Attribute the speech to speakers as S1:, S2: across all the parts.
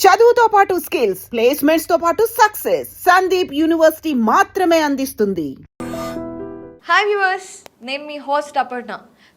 S1: చదువుతో పాటు skills, placements తో పాటు సక్సెస్ సందీప్ యూనివర్సిటీ మాత్రమే అందిస్తుంది.
S2: హాయ్ వ్యూవర్స్, నేను మీ హోస్ట్ అపర్ణ.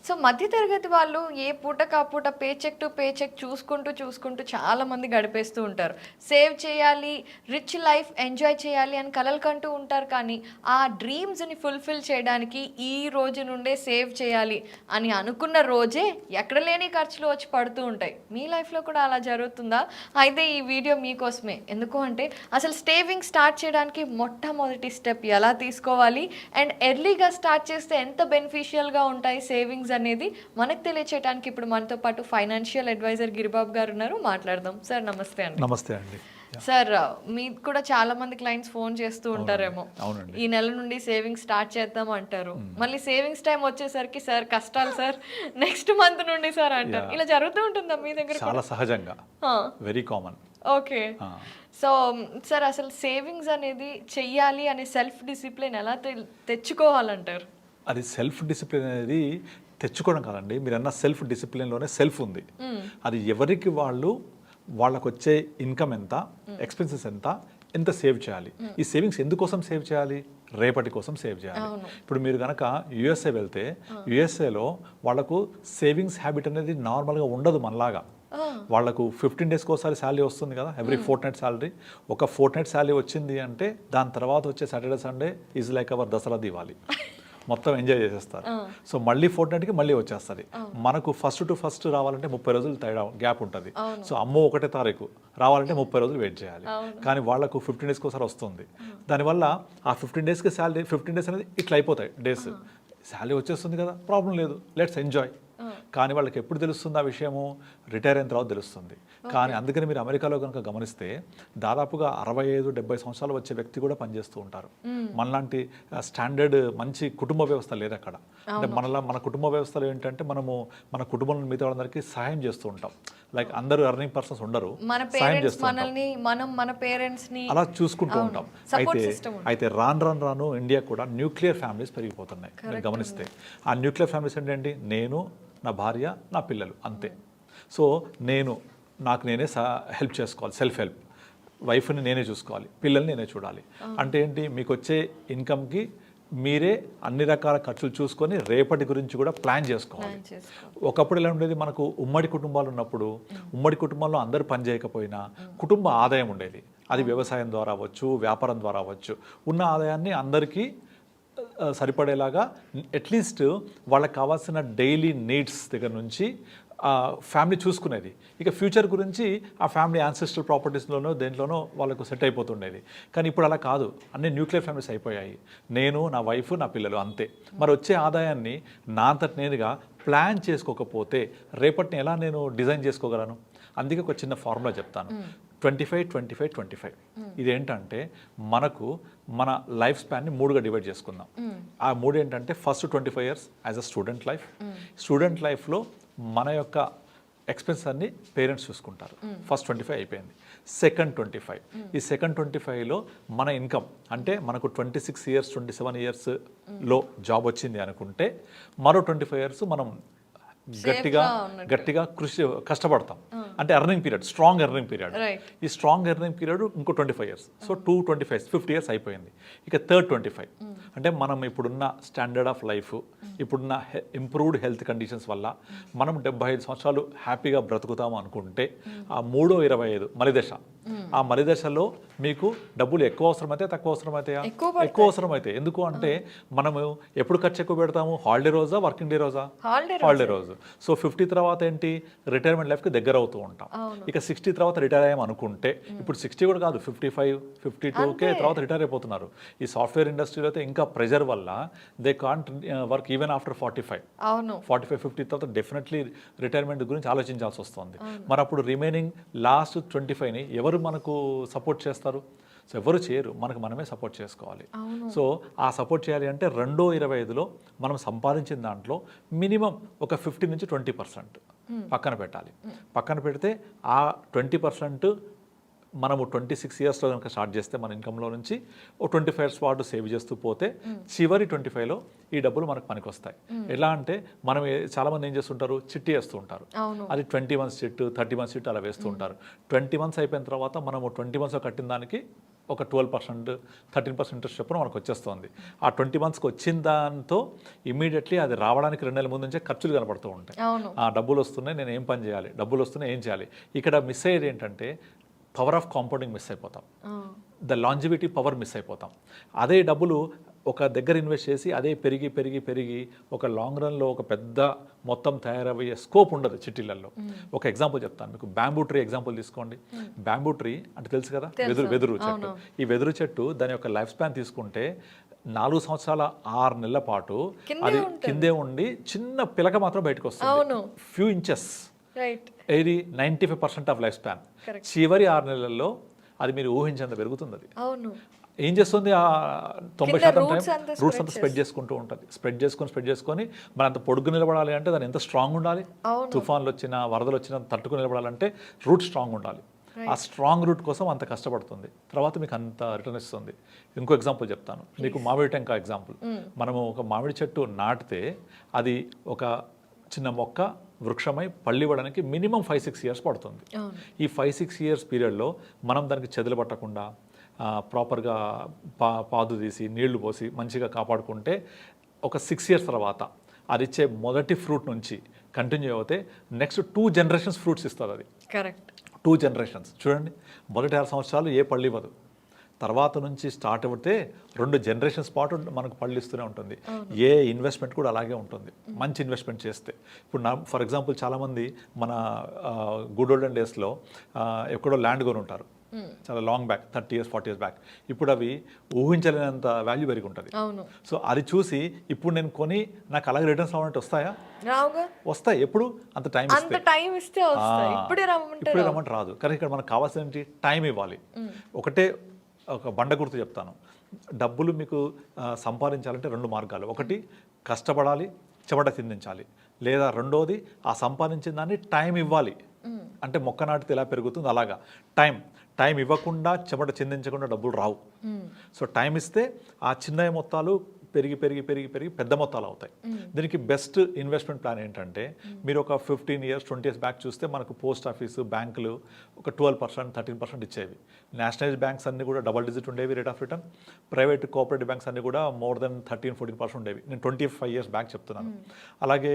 S2: సో మధ్యతరగతి వాళ్ళు ఏ పూటకు ఆ పూట pay cheque to pay cheque చూసుకుంటూ చాలామంది గడిపేస్తూ ఉంటారు. సేవ్ చేయాలి, రిచ్ లైఫ్ ఎంజాయ్ చేయాలి అని కలలు కంటూ ఉంటారు. కానీ ఆ డ్రీమ్స్ని ఫుల్ఫిల్ చేయడానికి ఈ రోజు నుండే సేవ్ చేయాలి అని అనుకున్న రోజే ఎక్కడ లేని ఖర్చులు వచ్చి పడుతూ ఉంటాయి. మీ లైఫ్లో కూడా అలా జరుగుతుందా? అయితే ఈ వీడియో మీకోసమే. ఎందుకు అంటే అసలు సేవింగ్ స్టార్ట్ చేయడానికి మొట్టమొదటి స్టెప్ ఎలా తీసుకోవాలి అండ్ ఎర్లీగా స్టార్ట్ చేస్తే ఎంత బెనిఫిషియల్గా ఉంటాయి సేవింగ్స్ అనేది మనకు తెలియచేయడానికి ఇప్పుడు మనతో పాటు ఫైనాన్షియల్ అడ్వైజర్ గిరిబాబు గారు ఉన్నారు. మాట్లాడదాం. సార్ నమస్తే అండి.
S3: నమస్తే అండి.
S2: సార్, మీకు కూడా చాలా మంది క్లయింట్స్ ఫోన్ చేస్తూ ఉంటారేమో, ఈ నెల నుండి సేవింగ్ స్టార్ట్ చేద్దాం అంటారు. మళ్ళీ సేవింగ్స్ టైం వచ్చేసరికి సార్ కష్టాలు సార్, నెక్స్ట్ మంత్ నుండి సార్ అంటారు. ఇలా జరుగుతూ ఉంటుందా మీ దగ్గర?
S3: చాలా సహజంగా, very common.
S2: Okay. So sir, అసలు సేవింగ్స్ అనేది చెయ్యాలి అనే సెల్ఫ్ డిసిప్లిన్ ఎలా తెచ్చుకోవాలంటారు?
S3: అది సెల్ఫ్ డిసిప్లిన్ అనేది తెచ్చుకోవడం కాదండి. మీరు అన్న సెల్ఫ్ డిసిప్లిన్లోనే సెల్ఫ్ ఉంది. అది ఎవరికి వాళ్ళకు వచ్చే ఇన్కమ్ ఎంత, ఎక్స్పెన్సెస్ ఎంత సేవ్ చేయాలి, ఈ సేవింగ్స్ ఎందుకోసం సేవ్ చేయాలి? రేపటి కోసం సేవ్ చేయాలి. ఇప్పుడు మీరు కనుక యుఎస్ఏ వెళ్తే యుఎస్ఏలో వాళ్ళకు సేవింగ్స్ హ్యాబిట్ అనేది నార్మల్గా ఉండదు మనలాగా. వాళ్ళకు 15 డేస్కి ఒకసారి శాలరీ వస్తుంది కదా, ఎవ్రీ ఫోర్ట్నైట్ శాలరీ. ఒక ఫోర్ట్నైట్ శాలరీ వచ్చింది అంటే దాని తర్వాత వచ్చే Saturday Sunday is like our Dasara Diwali. మొత్తం ఎంజాయ్ చేసేస్తారు. సో మళ్ళీ ఫోర్ట్నైట్కి మళ్ళీ వచ్చేస్తుంది. మనకు ఫస్ట్ టు ఫస్ట్ రావాలంటే 30 రోజులు తేడా గ్యాప్ ఉంటుంది. సో అమ్మో 1వ తారీఖు రావాలంటే 30 రోజులు వెయిట్ చేయాలి. కానీ వాళ్ళకు 15 డేస్కి ఒకసారి వస్తుంది. దానివల్ల ఆ 15 డేస్కి శాలరీ 15 డేస్ అనేది ఇట్లా అయిపోతాయి డేస్. శాలరీ వచ్చేస్తుంది కదా, ప్రాబ్లం లేదు, లెట్స్ ఎంజాయ్. కానీ వాళ్ళకి ఎప్పుడు తెలుస్తుంది ఆ విషయము? రిటైర్ అయిన తర్వాత తెలుస్తుంది. కానీ అందుకని మీరు అమెరికాలో కనుక గమనిస్తే దాదాపుగా 65-70 సంవత్సరాలు వచ్చే వ్యక్తి కూడా పనిచేస్తూ ఉంటారు. మనలాంటి స్టాండర్డ్ మంచి కుటుంబ వ్యవస్థ లేదు అక్కడ. అంటే మన కుటుంబ వ్యవస్థలో ఏంటంటే మన కుటుంబంలో మిగతా వాళ్ళందరికీ సహాయం చేస్తూ ఉంటాం. లైక్ అందరూ ఎర్నింగ్ పర్సన్స్ ఉండరు, సహాయం చేస్తూ ఉంటాం, అలా చూసుకుంటూ ఉంటాం. అయితే రాను ఇండియా కూడా న్యూక్లియర్ ఫ్యామిలీస్ పెరిగిపోతున్నాయి. మీరు గమనిస్తే ఆ న్యూక్లియర్ ఫ్యామిలీస్ ఏంటంటే నేను, నా భార్య, నా పిల్లలు, అంతే. సో నాకు నేనే హెల్ప్ చేసుకోవాలి, సెల్ఫ్ హెల్ప్. వైఫ్ని నేనే చూసుకోవాలి, పిల్లల్ని నేనే చూడాలి. అంటే ఏంటి? మీకు వచ్చే ఇన్కమ్కి మీరే అన్ని రకాల ఖర్చులు చూసుకొని రేపటి గురించి కూడా ప్లాన్ చేసుకోవాలి. ఒకప్పుడు ఎలా ఉండేది? మనకు ఉమ్మడి కుటుంబాలు ఉన్నప్పుడు ఉమ్మడి కుటుంబంలో అందరూ పని చేయకపోయినా కుటుంబ ఆదాయం ఉండేది. అది వ్యవసాయం ద్వారా అవ్వచ్చు, వ్యాపారం ద్వారా అవ్వచ్చు. ఉన్న ఆదాయాన్ని అందరికీ సరిపడేలాగా అట్లీస్ట్ వాళ్ళకి కావాల్సిన డైలీ నీడ్స్ దగ్గర నుంచి ఫ్యామిలీ చూసుకునేది. ఇక ఫ్యూచర్ గురించి ఆ ఫ్యామిలీ యాన్సెస్ట్రల్ ప్రాపర్టీస్లోనో దేంట్లోనో వాళ్ళకు సెట్ అయిపోతుండేది. కానీ ఇప్పుడు అలా కాదు, అన్ని న్యూక్లియర్ ఫ్యామిలీస్ అయిపోయాయి. నేను, నా వైఫ్, నా పిల్లలు, అంతే. మరి వచ్చే ఆదాయాన్ని నా అంతటి నేనుగా ప్లాన్ చేసుకోకపోతే రేపటిని ఎలా నేను డిజైన్ చేసుకోగలను? అందుకే ఒక చిన్న ఫార్ములా చెప్తాను. 25-25-25. ఇదేంటంటే మన లైఫ్ స్పాన్ని 3గా డివైడ్ చేసుకుందాం. ఆ 3 ఏంటంటే first 25 years as a student life. Student లైఫ్లో మన యొక్క ఎక్స్పెన్స్ అన్ని పేరెంట్స్ చూసుకుంటారు. ఫస్ట్ 25 అయిపోయింది. సెకండ్ 25. ఈ సెకండ్ 25లో మన ఇన్కమ్ అంటే మనకు 26 ఇయర్స్ 27 ఇయర్స్లో జాబ్ వచ్చింది అనుకుంటే మరో 25 ఇయర్స్ మనం గట్టిగా కష్టపడతాం. అంటే earning period, strong earning period. ఈ స్ట్రాంగ్ ఎర్నింగ్ పీరియడ్ ఇంకో 25 ఇయర్స్. సో 225, 50 ఇయర్స్ అయిపోయింది. ఇక థర్డ్ 25 అంటే మనం ఇప్పుడున్న స్టాండర్డ్ ఆఫ్ లైఫ్, ఇప్పుడున్న ఇంప్రూవ్డ్ హెల్త్ కండిషన్స్ వల్ల మనం 75 సంవత్సరాలు హ్యాపీగా బ్రతుకుతాము అనుకుంటే ఆ 3-25 మలిదశ. ఆ మలిదశలో మీకు డబ్బులు ఎక్కువ అవసరమైతే తక్కువ అవసరమైతాయా? ఎక్కువ అవసరమైతాయి. ఎందుకు అంటే మనము ఎప్పుడు ఖర్చు ఎక్కువ పెడతాము? హాలిడే రోజా, వర్కింగ్ డే రోజా? హాలిడే రోజు. సో 50 తర్వాత ఏంటి? రిటైర్మెంట్ లైఫ్కి దగ్గర అవుతూ ఉంటాం. ఇక 60 తర్వాత రిటైర్ అయ్యాం అనుకుంటే, ఇప్పుడు 60 కూడా కాదు, 55, 52కే తర్వాత రిటైర్ అయిపోతున్నారు. ఈ సాఫ్ట్వేర్ ఇండస్ట్రీలో అయితే ఇంకా ప్రెజర్ వల్ల they can't work even after 45, 50 తర్వాత డెఫినెట్లీ రిటైర్మెంట్ గురించి ఆలోచించాల్సి వస్తుంది. మరి అప్పుడు రిమైనింగ్ లాస్ట్ 25ని ఎవరు మనకు సపోర్ట్ చేస్తారు? సో ఎవరు చేయరు, మనమే సపోర్ట్ చేసుకోవాలి. సో ఆ సపోర్ట్ చేయాలి అంటే 2-25లో మనం సంపాదించిన దాంట్లో మినిమం ఒక 15-20% పక్కన పెట్టాలి. పక్కన పెడితే ఆ 20% మనము 26 ఇయర్స్లో కనుక స్టార్ట్ చేస్తే మన ఇన్కంలో నుంచి ఓ 25 ఇయర్స్ పాటు సేవ్ చేస్తూ పోతే చివరి 25లో ఈ డబ్బులు మనకు పనికి వస్తాయి. ఎలా అంటే మనం చాలామంది ఏం చేస్తుంటారు, చిట్టి వేస్తూ ఉంటారు. అది 20 మంత్స్ చిట్టు, 30 మంత్స్ చిట్టు అలా వేస్తూ ఉంటారు. 20 మంత్స్ అయిపోయిన తర్వాత మనము 20 మంత్స్లో కట్టిన దానికి ఒక 12%, 13% ఇంట్రెస్ట్ చొప్పున మనకు వచ్చేస్తుంది. ఆ 20 మంత్స్కి వచ్చిన దాంతో ఇమీడియట్లీ అది రావడానికి 2 నెలల ముందు నుంచే ఖర్చులు కనపడుతూ ఉంటాయి. ఆ డబ్బులు వస్తున్నాయి, నేను ఏం పని చేయాలి, డబ్బులు వస్తున్నాయి ఏం చేయాలి. ఇక్కడ మిస్ అయ్యేది ఏంటంటే పవర్ ఆఫ్ కాంపౌండింగ్ మిస్ అయిపోతాం, ద లాంజివిటీ పవర్ మిస్ అయిపోతాం. అదే డబ్బులు ఒక దగ్గర ఇన్వెస్ట్ చేసి అదే పెరిగి పెరిగి పెరిగి ఒక లాంగ్ రన్లో ఒక పెద్ద మొత్తం తయారయ్యే స్కోప్ ఉండదు చిట్టీలలో. ఒక ఎగ్జాంపుల్ చెప్తాను మీకు, బ్యాంబూ ట్రీ ఎగ్జాంపుల్ తీసుకోండి. బ్యాంబూ ట్రీ అంటే తెలుసు కదా, వెదురు చెట్టు. ఈ వెదురు చెట్టు దాని యొక్క లైఫ్ స్పాన్ తీసుకుంటే 4 సంవత్సరాల 6 నెలల పాటు అది కిందే ఉండి చిన్న పిలక మాత్రం బయటకు వస్తుంది, ఫ్యూ ఇంచెస్. ఇది 95% ఆఫ్ లైఫ్ స్పాన్. చివరి 6 నెలల్లో అది మీరు ఊహించేంత పెరుగుతుంది. అది ఏం చేస్తుంది, ఆ 90% టైం రూట్స్ అంతా స్ప్రెడ్ చేసుకుంటూ ఉంటుంది. స్ప్రెడ్ చేసుకొని మన అంత పొడుగు నిలబడాలి అంటే దాని ఎంత స్ట్రాంగ్ ఉండాలి, తుఫాన్లు వచ్చినా వరదలు వచ్చినా తట్టుకుని నిలబడాలంటే రూట్ స్ట్రాంగ్ ఉండాలి. ఆ స్ట్రాంగ్ రూట్ కోసం అంత కష్టపడుతుంది, తర్వాత మీకు అంత రిటర్న్ ఇస్తుంది. ఇంకో ఎగ్జాంపుల్ చెప్తాను మీకు, మామిడి టెంకాయ ఎగ్జాంపుల్. మనము ఒక మామిడి చెట్టు నాటితే అది ఒక చిన్న మొక్క వృక్షమై పళ్ళివ్వడానికి మినిమం 5-6 ఇయర్స్ పడుతుంది. ఈ 5-6 ఇయర్స్ పీరియడ్లో మనం దానికి చెదలు పట్టకుండా ప్రాపర్గా పాదు తీసి నీళ్లు పోసి మంచిగా కాపాడుకుంటే ఒక 6 ఇయర్స్ తర్వాత అది ఇచ్చే మొదటి ఫ్రూట్ నుంచి కంటిన్యూ అవుతే నెక్స్ట్ 2 జనరేషన్స్ ఫ్రూట్స్ ఇస్తుంది. అది
S2: కరెక్ట్,
S3: 2 జనరేషన్స్. చూడండి, మొదటి 6 సంవత్సరాలు ఏ పళ్ళు ఇవ్వదు, తర్వాత నుంచి స్టార్ట్ అవుతే 2 జనరేషన్స్ పాటు మనకు పళ్ళు ఇస్తూనే ఉంటుంది. ఏ ఇన్వెస్ట్మెంట్ కూడా అలాగే ఉంటుంది, మంచి ఇన్వెస్ట్మెంట్ చేస్తే. ఇప్పుడు ఫర్ ఎగ్జాంపుల్ చాలామంది మన గుడ్ ఓల్డెన్ డేస్లో ఎక్కడో ల్యాండ్ కొని ఉంటారు, చాలా long back, 30 years 40 years back. ఇప్పుడు అవి ఊహించలేనంత వాల్యూ పెరిగి ఉంటుంది. సో అది చూసి ఇప్పుడు నేను కొని నాకు అలాగే రిటర్న్స్ రావాలంటే వస్తాయా? వస్తాయి. ఎప్పుడు అంత టైం ఇస్తే ఇప్పుడే రమ్మంటే రాదు. కానీ ఇక్కడ మనకు కావాల్సిన టైం ఇవ్వాలి. ఒక బండ గుర్తు చెప్తాను, డబ్బులు మీకు సంపాదించాలంటే 2 మార్గాలు. ఒకటి కష్టపడాలి, చెమట చిందించాలి. లేదా రెండోది ఆ సంపాదించిన దాన్ని టైం ఇవ్వాలి. అంటే మొక్క నాటితే ఎలా పెరుగుతుంది అలాగా టైం ఇవ్వకుండా చెమట చిందించకుండా డబ్బులు రావు. సో టైం ఇస్తే ఆ చిన్న మొత్తాలు పెరిగి పెరిగి పెరిగి పెరిగి పెద్ద మొత్తాలు అవుతాయి. దీనికి బెస్ట్ ఇన్వెస్ట్మెంట్ ప్లాన్ ఏంటంటే, మీరు ఒక 15 ఇయర్స్ 20 ఇయర్స్ బ్యాక్ చూస్తే మనకు పోస్ట్ ఆఫీసు, బ్యాంకులు ఒక 12% 13% ఇచ్చేవి. నేషనలైజ్ బ్యాంక్స్ అన్ని కూడా డబల్ డిజిట్ ఉండేవి rate of return. Private cooperative banks అన్ని కూడా మోర్ దెన్ 13-14% ఉండేవి. నేను 25 ఇయర్స్ బ్యాక్ చెప్తున్నాను. అలాగే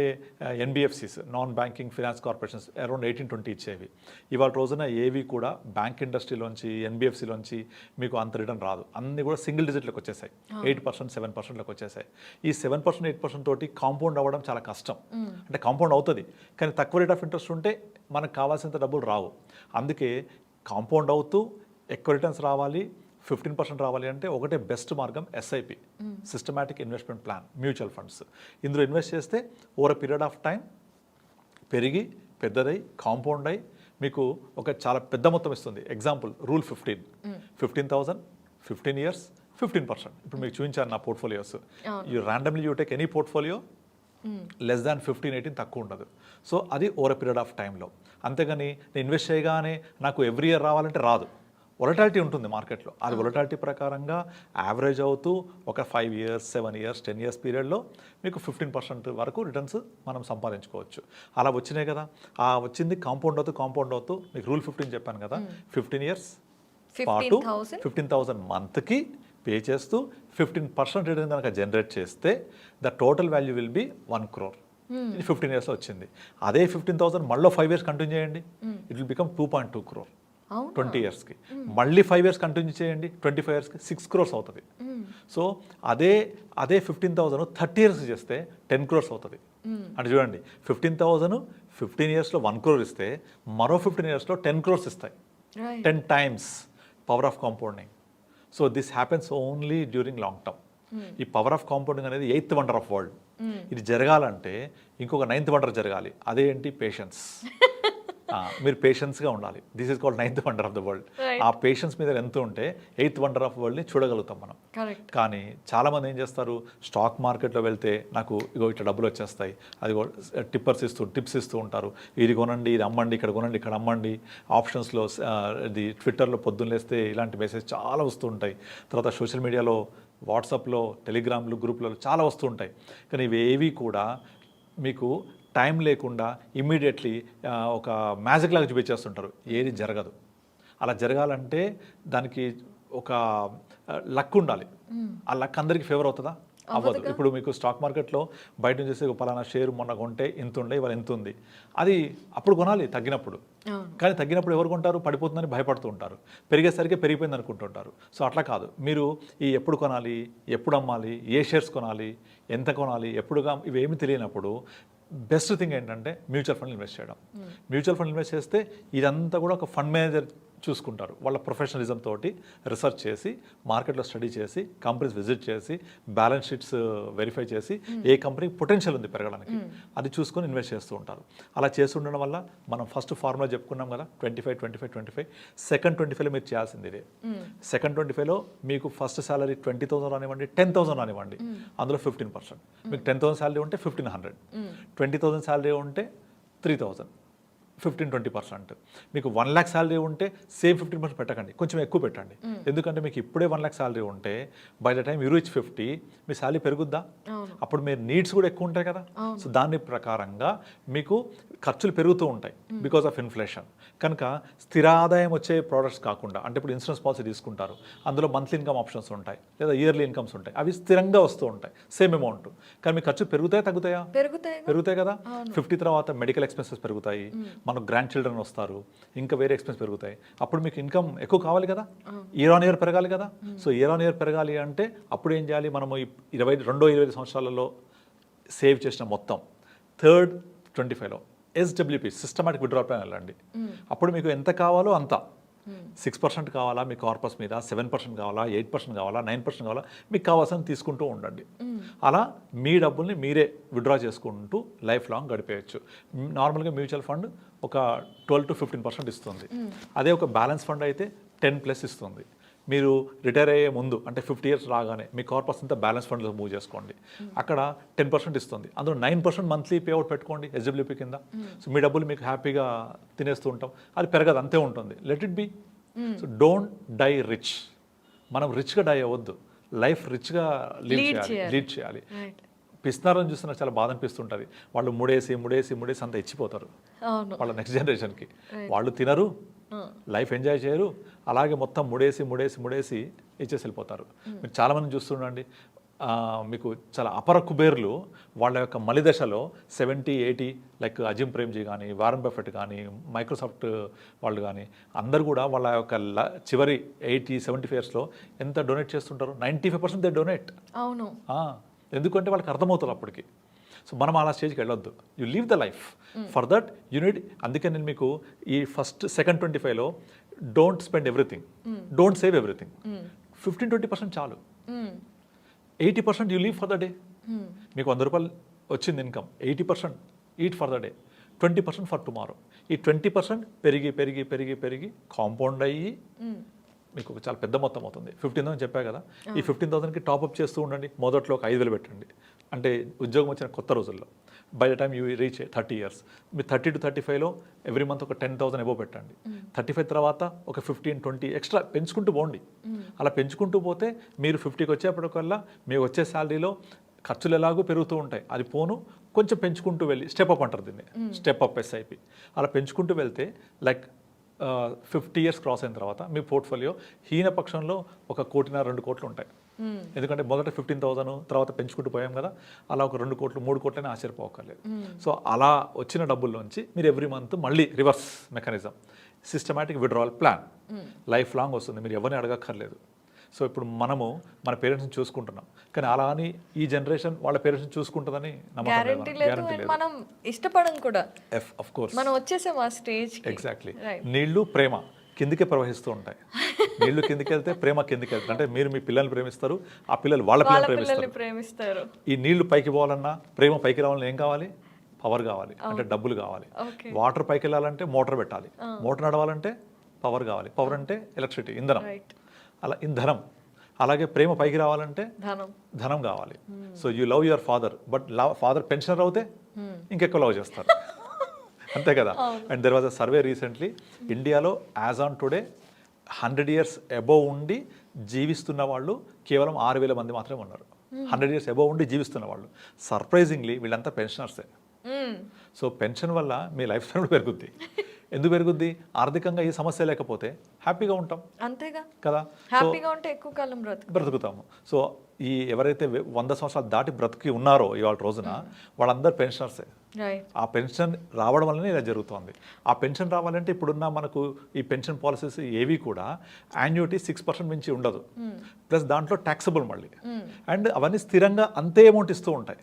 S3: NBFCs, non banking finance corporations around 18-20 ఇచ్చేవి. ఇవాళ రోజున ఏవి కూడా బ్యాంక్ ఇండస్ట్రీలోంచి, ఎన్బిఎఫ్సిలోంచి మీకు అంత రిటర్న్ రాదు. అన్ని కూడా సింగిల్ డిజిట్లకు వచ్చేసాయి, 8% 7% వచ్చేసాయి. ఈ 7% 8% తోటి కాంపౌండ్ అవ్వడం చాలా కష్టం. అంటే కాంపౌండ్ అవుతుంది, కానీ తక్కువ రేట్ ఆఫ్ ఇంట్రెస్ట్ ఉంటే మనకు కావాల్సినంత డబ్బులు రావు. అందుకే కాంపౌండ్ అవుతూ ఎక్కువ రిటర్న్స్ రావాలి, 15% రావాలి అంటే ఒకటే బెస్ట్ మార్గం SIP, systematic investment plan, mutual funds. ఇందులో ఇన్వెస్ట్ చేస్తే over a period of time పెరిగి పెద్దదై కాంపౌండ్ అయి మీకు ఒక చాలా పెద్ద మొత్తం ఇస్తుంది. Example rule 15,000 15 years 15%. ఇప్పుడు మీకు చూపించాను నా portfolios. You take any portfolio less than 15-18 తక్కువ ఉండదు. సో అది ఓవర్ పీరియడ్ ఆఫ్ టైంలో. అంతేగాని నేను ఇన్వెస్ట్ చేయగానే నాకు ఎవ్రీ ఇయర్ రావాలంటే రాదు. వొలటాలిటీ ఉంటుంది మార్కెట్లో. అది వొలటాలిటీ ప్రకారంగా యావరేజ్ అవుతూ ఒక 5 ఇయర్స్ 7 ఇయర్స్ 10 ఇయర్స్ పీరియడ్లో మీకు 15% వరకు రిటర్న్స్ మనం సంపాదించుకోవచ్చు. అలా వచ్చినాయి కదా, ఆ వచ్చింది కాంపౌండ్ అవుతూ మీకు రూల్ 15 చెప్పాను కదా, 15 ఇయర్స్ పాటు 15,000 మంత్కి పే చేస్తూ 15% రిటర్న్ కనుక జనరేట్ చేస్తే the total value will be 1 crore. ఇది 15 ఇయర్స్లో వచ్చింది. అదే 15,000 మళ్ళీ 5 ఇయర్స్ కంటిన్యూ చేయండి, ఇట్ విల్ బికమ్ 2.2 crore 20 ఇయర్స్కి. మళ్ళీ 5 ఇయర్స్ కంటిన్యూ చేయండి, 25 ఇయర్స్కి 6 crores అవుతుంది. సో అదే 15,000 30 ఇయర్స్ చేస్తే 10 crores అవుతుంది. అంటే చూడండి, 15,000 15 ఇయర్స్లో 1 crore ఇస్తే మరో 15 ఇయర్స్లో 10 crores ఇస్తాయి. 10 times power of compounding. So this happens only during long term. ఈ పవర్ ఆఫ్ కాంపౌండింగ్ అనేది 8th వండర్ ఆఫ్ వరల్డ్. ఇది జరగాలంటే ఇంకొక 9th వండర్ జరగాలి. అదేంటి? పేషెన్స్. మీరు పేషెన్స్గా ఉండాలి. This is called 9th wonder of the world.
S2: Right.
S3: ఆ పేషెన్స్ మీద ఎంత ఉంటే 8th వండర్ ఆఫ్ వరల్డ్ని చూడగలుగుతాం మనం.
S2: కరెక్ట్.
S3: కానీ చాలామంది ఏం చేస్తారు, స్టాక్ మార్కెట్లో వెళ్తే నాకు ఇగో ఇట్లా డబ్బులు వచ్చేస్తాయి, అది టిప్స్ ఇస్తూ ఉంటారు, ఇది కొనండి, ఇది అమ్మండి, ఇక్కడ కొనండి, ఇక్కడ అమ్మండి. ఆప్షన్స్లో ఇది ట్విట్టర్లో పొద్దున్న లేస్తే ఇలాంటి మెసేజ్ చాలా వస్తూ ఉంటాయి. తర్వాత సోషల్ మీడియాలో, వాట్సాప్లో, టెలిగ్రామ్లు, గ్రూపులలో చాలా వస్తూ ఉంటాయి. కానీ ఇవేవి కూడా మీకు టైం లేకుండా ఇమ్మీడియట్లీ ఒక మ్యాజిక్ లాగా చూపించేస్తుంటారు. ఏది జరగదు. అలా జరగాలంటే దానికి ఒక లక్ ఉండాలి. ఆ లక్ అందరికీ ఫేవర్ అవుతుందా? అవ్వదు. ఇప్పుడు మీకు స్టాక్ మార్కెట్లో బయట నుంచి చేసే పలానా షేర్ మొన్న కొంటే ఇంత ఉండే, ఇవాళ ఎంత ఉంది, అది అప్పుడు కొనాలి తగ్గినప్పుడు. కానీ తగ్గినప్పుడు ఎవరు కొంటారు? పడిపోతుందని భయపడుతూ ఉంటారు. పెరిగేసరికి పెరిగిపోయింది అనుకుంటుంటారు. సో అట్లా కాదు. మీరు ఈ ఎప్పుడు కొనాలి, ఎప్పుడు అమ్మాలి, ఏ షేర్స్ కొనాలి, ఎంత కొనాలి, ఎప్పుడుగా, ఇవేమి తెలియనప్పుడు బెస్ట్ థింగ్ ఏంటంటే మ్యూచువల్ ఫండ్ ఇన్వెస్ట్ చేయడం. మ్యూచువల్ ఫండ్ ఇన్వెస్ట్ చేస్తే ఇదంతా కూడా ఒక ఫండ్ మేనేజర్ చూసుకుంటారు. వాళ్ళ ప్రొఫెషనలిజం తోటి రీసెర్చ్ చేసి, మార్కెట్లో స్టడీ చేసి, కంపెనీస్ విజిట్ చేసి, బ్యాలెన్స్ షీట్స్ వెరిఫై చేసి, ఏ కంపెనీకి పొటెన్షియల్ ఉంది పెరగడానికి అది చూసుకొని ఇన్వెస్ట్ చేస్తూ ఉంటారు. అలా చేస్తుండడం వల్ల మనం ఫస్ట్ ఫార్ములా చెప్పుకున్నాం కదా, 25-25-25. సెకండ్ 25లో మీరు చేయాల్సింది ఇదే. సెకండ్ 25లో మీకు ఫస్ట్ శాలరీ 20,000 రానివ్వండి, 10,000 రానివ్వండి, అందులో 15%. మీకు 10,000 శాలరీ ఉంటే 1,500, 20,000 శాలరీ ఉంటే 3,000, 15-20%. మీకు 1 lakh శాలరీ ఉంటే సేమ్ 15% పెట్టకండి, కొంచెం ఎక్కువ పెట్టండి. ఎందుకంటే మీకు ఇప్పుడే 1 lakh శాలరీ ఉంటే by the time you reach 50 మీ శాలరీ పెరుగుద్దా? అప్పుడు మీరు నీడ్స్ కూడా ఎక్కువ ఉంటాయి కదా. సో దాని ప్రకారంగా మీకు ఖర్చులు పెరుగుతూ ఉంటాయి బికాస్ ఆఫ్ ఇన్ఫ్లేషన్. కనుక స్థిర ఆదాయం వచ్చే ప్రోడక్ట్స్ కాకుండా, అంటే ఇప్పుడు ఇన్సూరెన్స్ పాలసీ తీసుకుంటారు, అందులో మంత్లీ ఇన్కమ్ ఆప్షన్స్ ఉంటాయి, లేదా ఇయర్లీ ఇన్కమ్స్ ఉంటాయి, అవి స్థిరంగా వస్తూ ఉంటాయి సేమ్ అమౌంట్. కానీ మీ ఖర్చు పెరుగుతాయా తగ్గుతాయా? పెరుగుతాయి కదా. 50 తర్వాత మెడికల్ ఎక్స్పెన్సెస్ పెరుగుతాయి, మనకు గ్రాండ్ చిల్డ్రన్ వస్తారు, ఇంకా వేరే ఎక్స్పెన్స్ పెరుగుతాయి. అప్పుడు మీకు ఇన్కమ్ ఎక్కువ కావాలి కదా, ఇయర్ ఆన్ ఇయర్ పెరగాలి కదా. సో ఇయర్ ఆన్ ఇయర్ పెరగాలి అంటే అప్పుడు ఏం చేయాలి? మనము 22 సంవత్సరాలలో సేవ్ చేసిన మొత్తం థర్డ్ 25లో SWP సిస్టమాటిక్ విత్డ్రాల్ ప్లాన్ వెళ్ళండి. అప్పుడు మీకు ఎంత కావాలో అంత, 6% కావాలా మీ కార్పస్ మీద, 7% కావాలా, 8% కావాలా, 9% కావాలా, మీకు కావాల్సిన తీసుకుంటూ ఉండండి. అలా మీ డబ్బుల్ని మీరే విత్డ్రా చేసుకుంటూ లైఫ్ లాంగ్ గడిపేయచ్చు. నార్మల్గా మ్యూచువల్ ఫండ్ ఒక 12-15% ఇస్తుంది. అదే ఒక బ్యాలెన్స్ ఫండ్ అయితే 10+ ఇస్తుంది. మీరు రిటైర్ అయ్యే ముందు అంటే 50 years రాగానే మీ కార్పస్ అంతా బ్యాలెన్స్ ఫండ్లో మూవ్ చేసుకోండి, అక్కడ 10% ఇస్తుంది. అందులో 9% మంత్లీ పేఅవుట్ పెట్టుకోండి SWP కింద. సో మీ డబ్బులు మీకు హ్యాపీగా తినేస్తూ ఉంటాం, అది పెరగదు, అంతే ఉంటుంది. Let it be. So don't die rich. మనం రిచ్గా డై అవ్వద్దు, లైఫ్ రిచ్గా లీడ్ చేయాలి. పిస్తున్నారని చూస్తే నాకు చాలా బాధ అనిపిస్తుంటుంది. వాళ్ళు ముడేసి అంతా ఇచ్చిపోతారు వాళ్ళ నెక్స్ట్ జనరేషన్కి. వాళ్ళు తినరు, లైఫ్ ఎంజాయ్ చేయరు, అలాగే మొత్తం ముడేసి ఇచ్చేసి వెళ్ళిపోతారు. మీరు చాలామంది చూస్తుండండి, మీకు చాలా అపర కుబేర్లు వాళ్ళ యొక్క మలిదశలో 70-80, లైక్ అజిమ్ ప్రేమ్జీ కానీ, వారన్ బఫెట్ కానీ, మైక్రోసాఫ్ట్ వాళ్ళు కానీ, అందరు కూడా వాళ్ళ యొక్క చివరి 80-75 yearsలో ఎంత డొనేట్ చేస్తుంటారు? 95% దే డొనేట్. అవును. ఎందుకంటే వాళ్ళకి అర్థమవుతుంది అప్పటికి. సో మనం అలా స్టేజ్కి వెళ్ళొద్దు. You leave the life for that you need. అందుకే నేను మీకు ఈ సెకండ్ 25లో don't spend everything, don't save everything. 15-20% చాలు. 80% you leave for the day. మీకు 100 రూపాయలు వచ్చింది income, 80% eat for the day, 20% for tomorrow. ఈ 20% పెరిగి కాంపౌండ్ అయ్యి మీకు చాలా పెద్ద మొత్తం అవుతుంది. 15,000 చెప్పా కదా, ఈ 15,000కి టాప్అప్ చేస్తూ ఉండండి. మొదట్లో ఒక 5,000 పెట్టండి, అంటే ఉద్యోగం వచ్చిన కొత్త రోజుల్లో. By the time you reach 30 years, మీరు 30-35లో ఎవ్రీ మంత్ ఒక 10,000 ఎబో పెట్టండి. 35 తర్వాత ఒక 15-20 ఎక్స్ట్రా పెంచుకుంటూ పోండి. అలా పెంచుకుంటూ పోతే మీరు 50కి వచ్చేప్పటికల్లా మీకు వచ్చే శాలరీలో ఖర్చులు ఎలాగో పెరుగుతూ ఉంటాయి, అది పోను కొంచెం పెంచుకుంటూ వెళ్ళి స్టెప్ అప్ అంటారు దీన్ని, స్టెప్ అప్ SIP. అలా పెంచుకుంటూ వెళ్తే లైక్ 50 years క్రాస్ అయిన తర్వాత మీ పోర్ట్ఫోలియో హీన పక్షంలో 1 కోటిన్నర 2 కోట్లు ఉంటాయి. ఎందుకంటే మొదట 15,000 తర్వాత పెంచుకుంటూ పోయాం కదా, అలా ఒక 2 కోట్లు 3 కోట్లనే ఆశ్చర్యపోకర్లేదు. సో అలా వచ్చిన డబ్బుల్లోంచి మీరు ఎవ్రీ మంత్ మళ్ళీ reverse mechanism, systematic withdrawal plan life long వస్తుంది, మీరు ఎవరిని అడగక్కర్లేదు. సో ఇప్పుడు మనము మన పేరెంట్స్ని చూసుకుంటున్నాం, కానీ అలా అని ఈ జనరేషన్ వాళ్ళ పేరెంట్స్ని చూసుకుంటుందని
S2: గ్యారెంటీ లేదు, మనం ఇష్టపడం కూడా.
S3: ఆఫ్ కోర్స్
S2: మనం వచ్చేసాం ఆ స్టేజ్.
S3: ఎగ్జాక్ట్లీ. నీళ్లు ప్రేమ కిందికే ప్రవహిస్తూ ఉంటాయి. నీళ్లు కిందికి వెళ్తే ప్రేమ కిందికి వెళ్తుంది. అంటే మీరు మీ పిల్లల్ని ప్రేమిస్తారు, ఆ పిల్లలు వాళ్ళ పిల్లల్ని ప్రేమిస్తారు. ఈ నీళ్లు పైకి పోవాలన్నా, ప్రేమ పైకి రావాలన్నా ఏం కావాలి? పవర్ కావాలి, అంటే డబ్బులు కావాలి.
S2: Okay.
S3: వాటర్ పైకి వెళ్ళాలంటే మోటార్ పెట్టాలి, మోటార్ నడవాలంటే పవర్ కావాలి, పవర్ అంటే ఎలక్ట్రిసిటీ, ఇంధనం.
S2: రైట్.
S3: అలా ఇంధనం. అలాగే ప్రేమ పైకి రావాలంటే ధనం కావాలి. So you love your father, but father pensioner అవుతే ఇంకెక్కువ లవ్ చేస్తారు. అంతే కదా. And there was a survey recently, ఇండియాలో as on today 100 years above ఉండి జీవిస్తున్న వాళ్ళు కేవలం 6,000 మంది మాత్రమే ఉన్నారు. 100 years అబోవ్ ఉండి జీవిస్తున్న వాళ్ళు. సర్ప్రైజింగ్లీ వీళ్ళంతా పెన్షనర్సే. సో పెన్షన్ వల్ల మీ లైఫ్ స్టైల్ కూడా పెరుగుద్ది. ఎందుకు పెరుగుద్ది? ఆర్థికంగా ఈ సమస్య లేకపోతే హ్యాపీగా ఉంటాం.
S2: అంతేగా
S3: కదా.
S2: హ్యాపీగా ఉంటే ఎక్కువ కాలం
S3: బ్రతుకుతాము. సో ఈ ఎవరైతే 100 సంవత్సరాలు దాటి బ్రతికి ఉన్నారో ఇవాళ రోజున వాళ్ళందరూ పెన్షనర్సే. ఆ పెన్షన్ రావడం వల్లనే ఇలా జరుగుతుంది. ఆ పెన్షన్ రావాలంటే ఇప్పుడున్న మనకు ఈ పెన్షన్ పాలసీస్ ఏవి కూడా యాన్యుటీ 6% మించి ఉండదు, ప్లస్ దాంట్లో ట్యాక్సబుల్ మళ్ళీ, అండ్ అవన్నీ స్థిరంగా అంతే అమౌంట్ ఇస్తూ ఉంటాయి.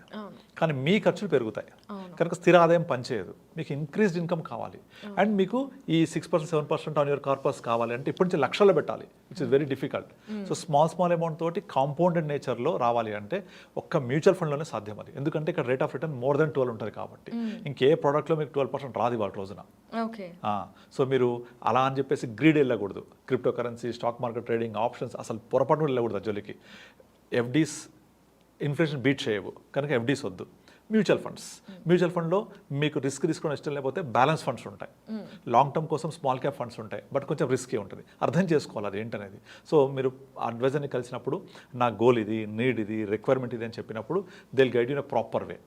S3: కానీ మీ ఖర్చులు పెరుగుతాయి కనుక స్థిర ఆదాయం పనిచేయదు. మీకు ఇంక్రీజ్డ్ ఇన్కమ్ కావాలి అండ్ మీకు ఈ 6%, 7% ఆన్ యువర్ కార్పస్ కావాలి అంటే ఇప్పటి నుంచి లక్షల్లో పెట్టాలి, which is very difficult. So small amount తోటి కాంపౌండెడ్ నేచర్లో రావాలి అంటే ఒక్క మ్యూచువల్ ఫండ్లోనే సాధ్యం అది. ఎందుకంటే ఇక్కడ rate of return more than 12 ఉంటుంది కాబట్టి ఇంకే ప్రోడక్ట్లో మీకు 12% రాదు ఇవాళ రోజున. సో మీరు అలా అని చెప్పేసి గ్రీడ్ వెళ్ళకూడదు. Crypto currency, stock market trading, options అసలు పొరపాటు వెళ్ళకూడదు జోలికి. ఎఫ్డీస్ ఇన్ఫ్లేషన్ బీట్ చేయవు కనుక ఎఫ్డీస్ వద్దు. మ్యూచువల్ ఫండ్లో మీకు రిస్క్ తీసుకోవడం ఇష్టం లేకపోతే బ్యాలెన్స్ ఫండ్స్ ఉంటాయి. లాంగ్ టర్మ్ కోసం స్మాల్ క్యాప్ ఫండ్స్ ఉంటాయి, బట్ కొంచెం రిస్కీ ఉంటుంది. అర్థం చేసుకోవాలి అది ఏంటనేది. సో మీరు అడ్వైజర్ని కలిసినప్పుడు నా గోల్ ఇది, నీడ్ ఇది, రిక్వైర్మెంట్ ఇది అని చెప్పినప్పుడు they will guide you in a proper way.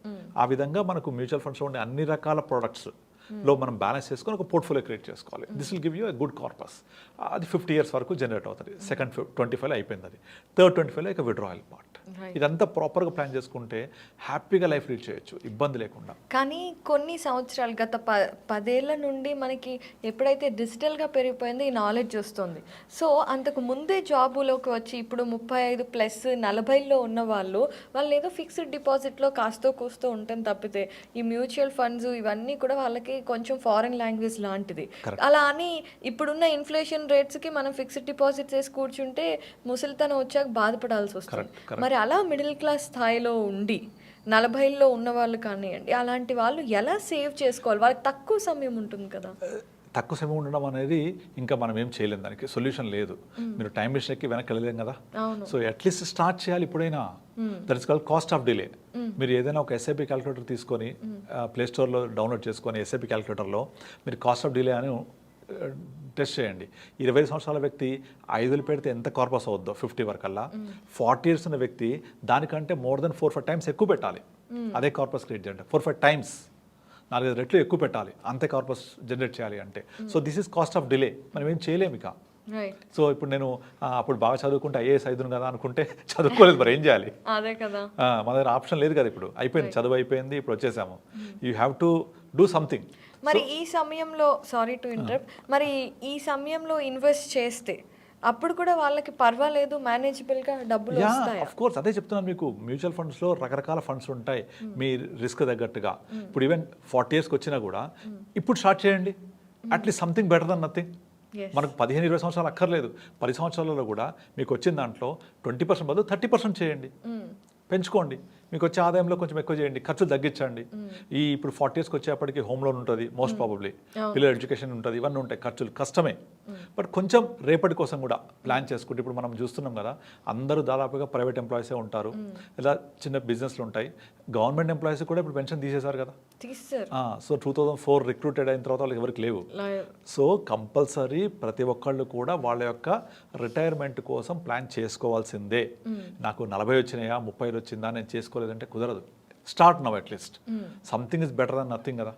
S3: ఆ విధంగా మనకు మ్యూచువల్ ఫండ్స్లో ఉండే అన్ని రకాల ప్రొడక్ట్స్ లో మనం బ్యాలెన్స్ చేసుకొని ఒక పోర్ట్ఫోలియో క్రియేట్ చేసుకోవాలి. This will give you a good corpus. అది 50 years వరకు జనరేట్ అవుతుంది. సెకండ్ 25 అయిపోయింది అది. థర్డ్ 25 ఇక విడ్రాయల్ పార్ట్. ఇదంతా ప్రాపర్గా ప్లాన్ చేసుకుంటే హ్యాపీగా లైఫ్ లీడ్ చేయొచ్చు ఇబ్బంది లేకుండా.
S2: కానీ కొన్ని సంవత్సరాలు గత 10 ఏళ్ల నుండి మనకి ఎప్పుడైతే డిజిటల్గా పెరిగిపోయిందో ఈ నాలెడ్జ్ వస్తుంది. సో అంతకు ముందే జాబులోకి వచ్చి ఇప్పుడు 35+ 40లో ఉన్న వాళ్ళు ఏదో ఫిక్స్డ్ డిపాజిట్లో కాస్తో కూస్తూ ఉంటుంది తప్పితే ఈ మ్యూచువల్ ఫండ్స్ ఇవన్నీ కూడా వాళ్ళకి కొంచెం ఫారెన్ లాంగ్వేజ్ లాంటిది. అలా అని ఇప్పుడున్న ఇన్ఫ్లేషన్ రేట్స్కి మనం ఫిక్స్డ్ డిపాజిట్ చేసి కూర్చుంటే ముసలితనం వచ్చాక బాధపడాల్సి వస్తుంది. మరి అలా మిడిల్ క్లాస్ స్థాయిలో ఉండి 40లో ఉన్న వాళ్ళు కానివ్వండి, అలాంటి వాళ్ళు ఎలా సేవ్ చేసుకోవాలి? వాళ్ళకి తక్కువ సమయం ఉంటుంది కదా.
S3: తక్కువ సమయం ఉండడం అనేది ఇంకా మనం ఏం చేయలేం, దానికి సొల్యూషన్ లేదు. మీరు టైం మిషన్కి వెనక్కి వెళ్ళలేం కదా. సో అట్లీస్ట్ స్టార్ట్ చేయాలి ఇప్పుడైనా. That is called cost of delay. మీరు ఏదైనా ఒక ఎస్ఐపి క్యాలిక్యులేటర్ తీసుకొని ప్లేస్టోర్లో డౌన్లోడ్ చేసుకొని ఎస్ఐపి క్యాలిక్యులేటర్లో మీరు కాస్ట్ ఆఫ్ డిలే అని టెస్ట్ చేయండి. 20 సంవత్సరాల వ్యక్తి 5,000 పెడితే ఎంత కార్పస్ అవుద్దో 50 వరకల్లా. 40 years ఉన్న వ్యక్తి దానికంటే మోర్ దెన్ 4-5 times ఎక్కువ పెట్టాలి. అదే కార్పస్ క్రియేట్ చేయండి. 4-5 times 4-5 రెట్లు ఎక్కువ పెట్టాలి అంతే కార్పస్ జనరేట్ చేయాలి అంటే. So this is cost of delay. మనం ఏం చేయలేము ఇక. సో ఇప్పుడు నేను అప్పుడు బాగా చదువుకుంటే ఐఏఎస్ అయిదును కదా అనుకుంటే చదువుకోలేదు, మరి ఏం చేయాలి?
S2: అదే కదా,
S3: మన దగ్గర ఆప్షన్ లేదు కదా. ఇప్పుడు అయిపోయింది, చదువు అయిపోయింది, ఇప్పుడు వచ్చేసాము. You have to do something.
S2: మరి ఈ సమయంలో సారీ టు ఇంటరప్ట్, మరి ఈ సమయంలో ఇన్వెస్ట్ చేస్తే అప్పుడు కూడా వాళ్ళకి పర్వాలేదు, మేనేజబుల్గా డబ్బులు వస్తాయి.
S3: ఆఫ్ కోర్స్ అదే చెప్తున్నాను మీకు. మ్యూచువల్ ఫండ్స్లో రకరకాల ఫండ్స్ ఉంటాయి మీ రిస్క్ తగ్గట్టుగా. ఇప్పుడు ఈవెన్ 40 yearsకి వచ్చినా కూడా ఇప్పుడు స్టార్ట్ చేయండి. At least something better than nothing. మనకు 15-20 సంవత్సరాలు అక్కర్లేదు. 10 సంవత్సరాలలో కూడా మీకు వచ్చిన దాంట్లో 20% బదులు 30% చేయండి, పెంచుకోండి. మీకు వచ్చే ఆదాయంలో కొంచెం ఎక్కువ చేయండి, ఖర్చులు తగ్గించండి. ఈ ఇప్పుడు 40 yearsకి వచ్చేప్పటికి హోమ్ లోన్ ఉంటుంది మోస్ట్ ప్రాబబ్లీ, పిల్లల ఎడ్యుకేషన్ ఉంటుంది, ఇవన్నీ ఉంటాయి. ఖర్చులు కష్టమే, బట్ కొంచెం రేపటి కోసం కూడా ప్లాన్ చేసుకుంటే. ఇప్పుడు మనం చూస్తున్నాం కదా, అందరూ దాదాపుగా ప్రైవేట్ ఎంప్లాయీసే ఉంటారు, ఇలా చిన్న బిజినెస్లు ఉంటాయి. గవర్నమెంట్ ఎంప్లాయీస్ కూడా ఇప్పుడు పెన్షన్ తీసేశారు కదా. సో 2004 రిక్రూటెడ్ అయిన తర్వాత వాళ్ళకి ఎవరికి లేవు. సో కంపల్సరీ ప్రతి ఒక్కళ్ళు కూడా వాళ్ళ యొక్క రిటైర్మెంట్ కోసం ప్లాన్ చేసుకోవాల్సిందే. నాకు 40 వచ్చినాయా 30 వచ్చిందా నేను చేసుకోలేదంటే కుదరదు. Start now at least. Something is better than nothing కదా.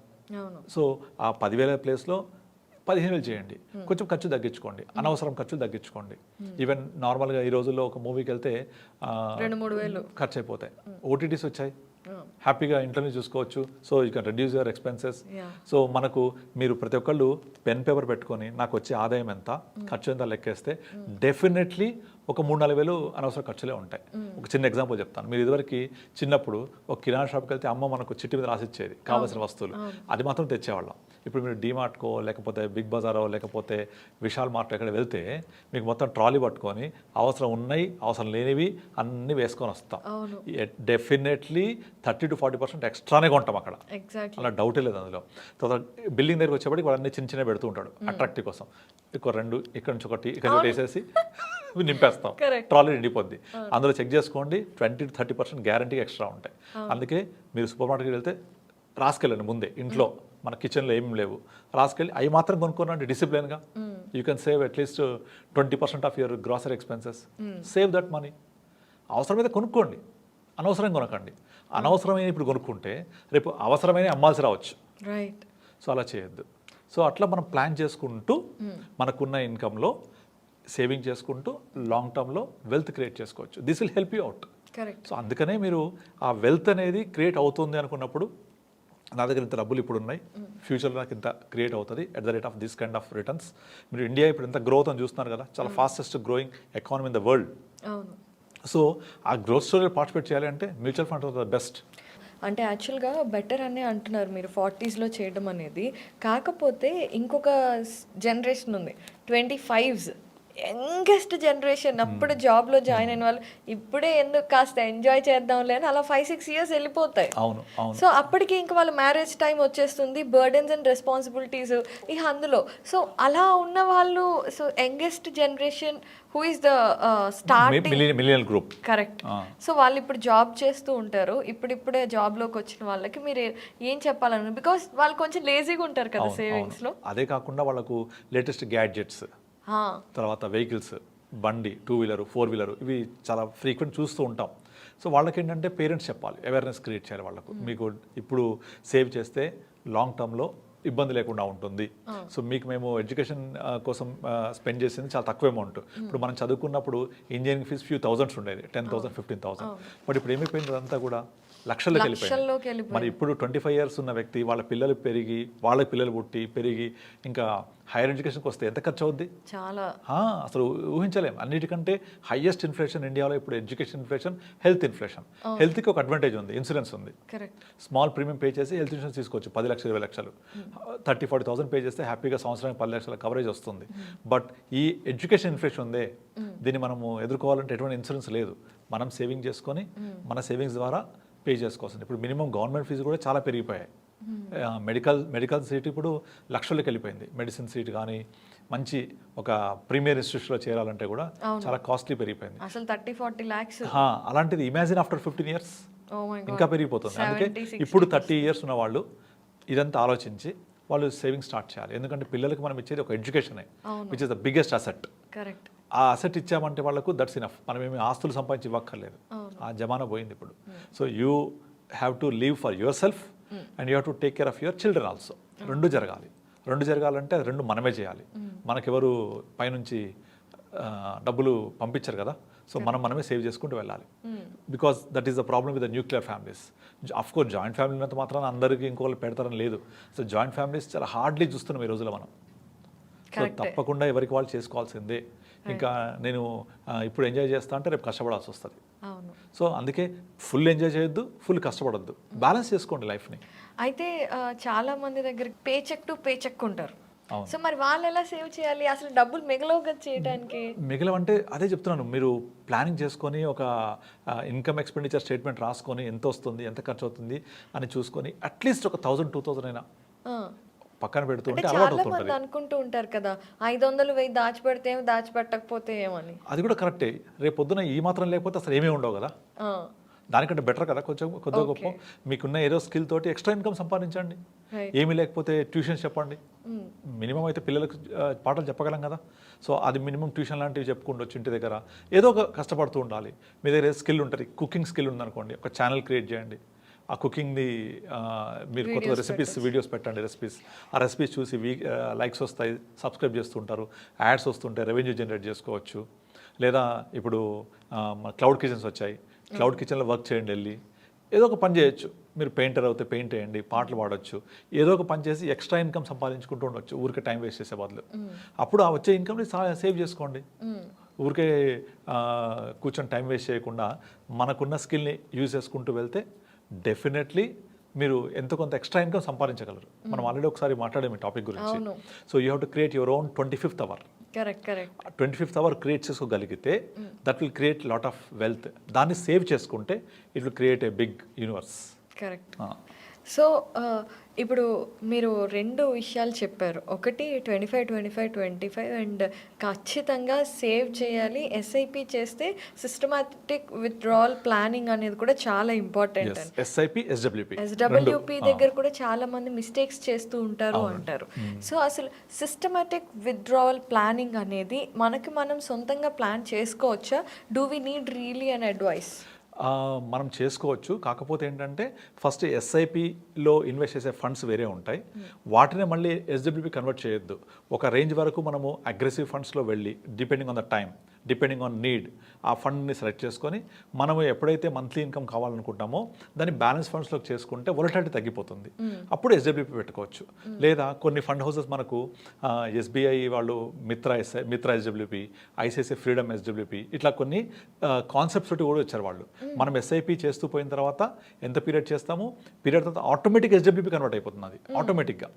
S3: సో ఆ 10,000 ప్లేస్లో 15,000 చేయండి. కొంచెం ఖర్చు తగ్గించుకోండి, అనవసరం ఖర్చులు తగ్గించుకోండి. ఈవెన్ నార్మల్గా ఈ రోజుల్లో ఒక మూవీకి వెళ్తే
S2: 2-3
S3: ఖర్చు అయిపోతాయి. ఓటీటీస్ వచ్చాయి, హ్యాపీగా ఇంట్లోనే చూసుకోవచ్చు. So you can reduce your expenses. So మనకు మీరు ప్రతి ఒక్కళ్ళు పెన్ పేపర్ పెట్టుకొని నాకు వచ్చే ఆదాయం ఎంత, ఖర్చు ఎంత లెక్కేస్తే డెఫినెట్లీ ఒక 3-4 వేలు అనవసర ఖర్చులే ఉంటాయి. ఒక చిన్న ఎగ్జాంపుల్ చెప్తాను. మీరు ఇదివరకు చిన్నప్పుడు ఒక కిరాణా షాప్కి వెళ్తే అమ్మ మనకు చిట్టి మీద రాసిచ్చేది కావాల్సిన వస్తువులు, అది మాత్రం తెచ్చేవాళ్ళం. ఇప్పుడు మీరు డీమార్ట్కో లేకపోతే బిగ్ బజారో లేకపోతే విశాల్ మార్ట్ ఎక్కడ వెళ్తే మీకు మొత్తం ట్రాలీ పట్టుకొని అవసరం ఉన్నాయి అవసరం లేనివి అన్నీ వేసుకొని వస్తాం. డెఫినెట్లీ 30-40% ఎక్స్ట్రానే కొంటాం అక్కడ,
S2: ఎగ్జాక్ట్లీ,
S3: అలా డౌటే లేదు అందులో. తర్వాత బిల్డింగ్ దగ్గరికి వచ్చేప్పటికి వాళ్ళన్నీ చిన్న చిన్న పెడుతూ ఉంటాడు అట్రాక్టివ్ కోసం. ఇక్కడ 2 ఇక్కడ నుంచి ఒకటి ఇక్కడ నుంచి వేసేసి నింపేస్తాం, ట్రాలీ నిండిపోద్ది. అందులో చెక్ చేసుకోండి 20-30% గ్యారంటీ ఎక్స్ట్రా ఉంటాయి. అందుకే మీరు సూపర్ మార్కెట్కి వెళ్తే రాసుకెళ్ళండి ముందే, ఇంట్లో మన కిచెన్లో ఏమి లేవు రాసుకెళ్ళి అవి మాత్రం కొనుక్కోనండి డిసిప్లిన్గా. You can save at least 20% of your grocery expenses. Save that money. అవసరమైతే కొనుక్కోండి, అనవసరం కొనకండి. అనవసరమైన ఇప్పుడు కొనుక్కుంటే రేపు అవసరమైన అమ్మాల్సి రావచ్చు.
S2: రైట్.
S3: సో అలా చేయొద్దు. సో అట్లా మనం ప్లాన్ చేసుకుంటూ మనకున్న ఇన్కంలో సేవింగ్ చేసుకుంటూ లాంగ్ టర్మ్లో వెల్త్ క్రియేట్ చేసుకోవచ్చు. This will help you out.
S2: Correct.
S3: So అందుకనే మీరు ఆ వెల్త్ అనేది క్రియేట్ అవుతుంది అనుకున్నప్పుడు నా దగ్గర ఇంత డబ్బులు ఇప్పుడు ఉన్నాయి, ఫ్యూచర్లో నాకు ఇంత క్రియేట్ అవుతుంది at the rate of this kind of returns. మీరు ఇండియా ఇప్పుడు ఎంత గ్రోత్ అని చూస్తున్నారు కదా, చాలా fastest growing economy in the world.
S2: అవును.
S3: సో ఆ గ్రోత్ స్టోరీలో పార్టిసిపేట్ చేయాలి అంటే మ్యూచువల్ ఫండ్ ద బెస్ట్.
S2: అంటే యాక్చువల్గా బెటర్ అనే అంటున్నారు మీరు 40sలో చేయడం అనేది. కాకపోతే ఇంకొక జనరేషన్ ఉంది, 25s, యంగెస్ట్ జనరేషన్. అప్పుడు జాబ్లో జాయిన్ అయిన వాళ్ళు ఇప్పుడే ఎందుకు కాస్త ఎంజాయ్ చేద్దాంలే అని అలా 5-6 years వెళ్ళిపోతాయి.
S3: అవును అవును.
S2: సో అప్పటికి ఇంకా వాళ్ళ మ్యారేజ్ టైం వచ్చేస్తుంది, బర్డెన్స్ అండ్ రెస్పాన్సిబిలిటీస్ ఇక అందులో. సో అలా ఉన్న వాళ్ళు, so youngest generation who is the starting
S3: millennial group.
S2: Correct. So వాళ్ళు ఇప్పుడు జాబ్ చేస్తూ ఉంటారు, ఇప్పుడిప్పుడే జాబ్లోకి వచ్చిన వాళ్ళకి మీరు ఏం చెప్పాలని? బికాస్ వాళ్ళు కొంచెం లేజీగా ఉంటారు కదా సేవింగ్స్లో.
S3: అదే కాకుండా వాళ్ళకు లేటెస్ట్ గ్యాడ్జెట్స్, తర్వాత వెహికల్స్, బండి, 2-wheeler 4-wheeler ఇవి చాలా ఫ్రీక్వెంట్ చూస్తూ ఉంటాం. సో వాళ్ళకి ఏంటంటే పేరెంట్స్ చెప్పాలి, అవేర్నెస్ క్రియేట్ చేయాలి వాళ్ళకు. మీకు ఇప్పుడు సేవ్ చేస్తే లాంగ్ టర్మ్లో ఇబ్బంది లేకుండా ఉంటుంది. సో మీకు మేము ఎడ్యుకేషన్ కోసం స్పెండ్ చేసింది చాలా తక్కువ అమౌంట్. ఇప్పుడు మనం చదువుకున్నప్పుడు ఇంజనీరింగ్ ఫీజు few thousands ఉండేది, 10,000 15,000. బట్ ఇప్పుడు ఏమైపోయింది అదంతా కూడా లక్షల్లోకి వెళ్ళిపోయింది. మరి ఇప్పుడు 25 years ఉన్న వ్యక్తి వాళ్ళ పిల్లలు పెరిగి, వాళ్ళ పిల్లలు పుట్టి పెరిగి ఇంకా హైయర్ ఎడ్యుకేషన్కి వస్తే ఎంత ఖర్చు అవుద్ది?
S2: చాలా,
S3: అసలు ఊహించలేం. అన్నిటికంటే హైయెస్ట్ ఇన్ఫ్లేషన్ ఇండియాలో ఇప్పుడు ఎడ్యుకేషన్ ఇన్ఫ్లేషన్, హెల్త్ ఇన్ఫ్లేషన్. హెల్త్కి ఒక అడ్వాంటేజ్ ఉంది, ఇన్సూరెన్స్ ఉంది. స్మాల్ ప్రీమియం పే చేసి హెల్త్ ఇన్సూరెన్స్ తీసుకోవచ్చు, 10 లక్షలు 20 లక్షలు, 30-40,000 పే చేస్తే హ్యాపీగా సంవత్సరానికి 10 లక్షల కవరేజ్ వస్తుంది. బట్ ఈ ఎడ్యుకేషన్ ఇన్ఫ్లేషన్ ఉందే, దీన్ని మనము ఎదుర్కోవాలంటే ఎటువంటి ఇన్సూరెన్స్ లేదు. మనం సేవింగ్ చేసుకొని మన సేవింగ్స్ ద్వారా పే చేసుకోవాల్సింది. ఇప్పుడు మినిమం గవర్నమెంట్ ఫీజు కూడా చాలా పెరిగిపోయాయి. మెడికల్ సీట్ ఇప్పుడు లక్షలకు వెళ్ళిపోయింది. మెడిసిన్ సీట్ కానీ మంచి ఒక ప్రీమియర్ ఇన్స్టిట్యూషన్లో చేరాలంటే కూడా చాలా కాస్ట్లీ పెరిగిపోయింది.
S2: అసలు 30-40 lakhs.
S3: అలాంటిది ఇమాజిన్ ఆఫ్టర్ 15 years ఇంకా పెరిగిపోతుంది. అందుకే ఇప్పుడు 30 years ఉన్న వాళ్ళు ఇదంతా ఆలోచించి వాళ్ళు సేవింగ్ స్టార్ట్ చేయాలి. ఎందుకంటే పిల్లలకి మనం ఇచ్చేది ఒక ఎడ్యుకేషనే, which is the biggest asset.
S2: Correct.
S3: ఆ అసెట్ ఇచ్చామంటే వాళ్ళకు దట్స్ ఇనఫ్. మనం ఏమి ఆస్తులు సంపాదించి ఇవ్వక్కర్లేదు, ఆ జమానా పోయింది ఇప్పుడు. So you have to leave for your self and you have to take care of your children also. రెండు జరగాలంటే అది రెండు మనమే చేయాలి. మనకెవరు పైనుంచి డబ్బులు పంపించరు కదా. సో మనమే సేవ్ చేసుకుంటూ వెళ్ళాలి. Because that is the problem with the nuclear families. Of course joint family ఉన్నంత మాత్రం అందరికీ ఇంకోళ్ళు పెడతారని లేదు. సో జాయింట్ ఫ్యామిలీస్ చాలా హార్డ్లీ చూస్తున్నాం ఈ రోజుల్లో మనం. సో తప్పకుండా ఎవరికి వాళ్ళు చేసుకోవాల్సిందే. ఇంకా నేను ఇప్పుడు ఎంజాయ్ చేస్తా అంటే రేపు కష్టపడాల్సి వస్తుంది. సో అందుకే ఫుల్ ఎంజాయ్ చేయొద్దు, ఫుల్ కష్టపడొద్దు, బ్యాలెన్స్ చేసుకోండి లైఫ్ని.
S2: అయితే చాలా మంది దగ్గర pay cheque to pay cheque ఉంటారు. సో మరి వాళ్ళు ఎలా సేవ్ చేయాలి? అసలు డబ్బులు మిగలవు కదా చేయడానికి.
S3: మిగలవంటే అదే చెప్తున్నాను, మీరు ప్లానింగ్ చేసుకొని ఒక ఇన్కమ్ ఎక్స్పెండిచర్ స్టేట్మెంట్ రాసుకొని ఎంత వస్తుంది ఎంత ఖర్చు అవుతుంది అని చూసుకొని అట్లీస్ట్ ఒక 1,000-2,000 అయినా పక్కన పెడుతుంటే అలవాటు అవుతుంటుంది.
S2: అనుకుంటూ ఉంటారు కదా 500-1000 దాచిపెడితే దాచిపెట్టకపోతే ఏమని.
S3: అది కూడా కరెక్టే. రేపు పొద్దున ఈ మాత్రం లేకపోతే అసలు ఏమీ ఉండవు కదా. దానికంటే బెటర్ కదా కొంచెం కొద్దిగా గొప్ప మీకున్న ఏదో స్కిల్ తోటి ఎక్స్ట్రా ఇన్కమ్ సంపాదించండి. ఏమీ లేకపోతే ట్యూషన్స్ చెప్పండి. మినిమం అయితే పిల్లలకు పాటలు చెప్పగలం కదా. సో అది మినిమం ట్యూషన్ లాంటివి చెప్పుకుంటూ ఇంటి దగ్గర ఏదో ఒక కష్టపడుతూ ఉండాలి. మీ దగ్గర స్కిల్ ఉంటుంది, కుకింగ్ స్కిల్ ఉందనుకోండి, ఒక ఛానల్ క్రియేట్ చేయండి. ఆ కుకింగ్ది మీరు కొత్త రెసిపీస్ వీడియోస్ పెట్టండి. ఆ రెసిపీస్ చూసి లైక్స్ వస్తాయి, సబ్స్క్రైబ్ చేస్తుంటారు, యాడ్స్ వస్తుంటాయి, రెవెన్యూ జనరేట్ చేసుకోవచ్చు. లేదా ఇప్పుడు క్లౌడ్ కిచెన్స్ వచ్చాయి, క్లౌడ్ కిచెన్లో వర్క్ చేయండి. వెళ్ళి ఏదో ఒక పని చేయొచ్చు. మీరు పెయింటర్ అయితే పెయింట్ వేయండి, పాటలు పాడొచ్చు, ఏదో ఒక పని చేసి ఎక్స్ట్రా ఇన్కమ్ సంపాదించుకుంటూ ఉండొచ్చు ఊరికే టైం వేస్ట్ చేసే బదులు. అప్పుడు ఆ వచ్చే ఇన్కమ్ని సేవ్ చేసుకోండి. ఊరికే కూర్చొని టైం వేస్ట్ చేయకుండా మనకున్న స్కిల్ని యూజ్ చేసుకుంటూ వెళ్తే డెఫినెట్లీ మీరు ఎంతో కొంత ఎక్స్ట్రా ఇన్కమ్ సంపాదించగలరు. మనం ఆల్రెడీ ఒకసారి మాట్లాడాము ఈ టాపిక్ గురించి.
S2: అవును.
S3: So you have to create your own 25th hour.
S2: Correct.
S3: 25th hour create చేసుకోగలిగితే that will create lot of wealth. దాన్ని సేవ్ చేసుకుంటే it will create a big universe.
S2: Correct. So ఇప్పుడు మీరు 2 విషయాలు చెప్పారు. ఒకటి 25 అండ్ ఖచ్చితంగా సేవ్ చేయాలి. ఎస్ఐపి చేస్తే సిస్టమాటిక్ విత్డ్రావల్ ప్లానింగ్ అనేది కూడా చాలా ఇంపార్టెంట్.
S3: ఎస్ఐపి,
S2: ఎస్డబ్ల్యూపి దగ్గర కూడా చాలా మంది మిస్టేక్స్ చేస్తూ ఉంటారు అంటారు. సో అసలు సిస్టమాటిక్ విత్డ్రావల్ ప్లానింగ్ అనేది మనకి మనం సొంతంగా ప్లాన్ చేసుకోవచ్చా? Do we need really an advice?
S3: మనం చేసుకోవచ్చు. కాకపోతే ఏంటంటే ఫస్ట్ ఎస్ఐపిలో ఇన్వెస్ట్ చేసే ఫండ్స్ వేరే ఉంటాయి. వాటిని మళ్ళీ ఎస్డబ్ల్యూపి కన్వర్ట్ చేయొద్దు. ఒక రేంజ్ వరకు మనము అగ్రెసివ్ ఫండ్స్లో వెళ్ళి depending on the time, depending on need ఆ ఫండ్ని సెలెక్ట్ చేసుకొని మనము ఎప్పుడైతే మంత్లీ ఇన్కమ్ కావాలనుకుంటామో దాన్ని బ్యాలెన్స్ ఫండ్స్లోకి చేసుకుంటే వొలటిలిటీ తగ్గిపోతుంది. అప్పుడు ఎస్డబ్ల్యూపీ పెట్టుకోవచ్చు. లేదా కొన్ని ఫండ్ హౌసెస్ మనకు ఎస్బీఐ వాళ్ళు మిత్ర ఎస్డబ్ల్యూపీ, ఐసిఐసిఐ ఫ్రీడమ్ ఎస్డబ్ల్యూపీ ఇట్లా కొన్ని కాన్సెప్ట్స్ తోటి కూడా వచ్చారు వాళ్ళు. మనం ఎస్ఐపి చేస్తూ పోయిన తర్వాత ఎంత పీరియడ్ చేస్తామో పీరియడ్ తర్వాత ఆటోమేటిక్ ఎస్డబ్ల్యూపీ కన్వర్ట్ అయిపోతుంది. అది ఆటోమేటిక్గా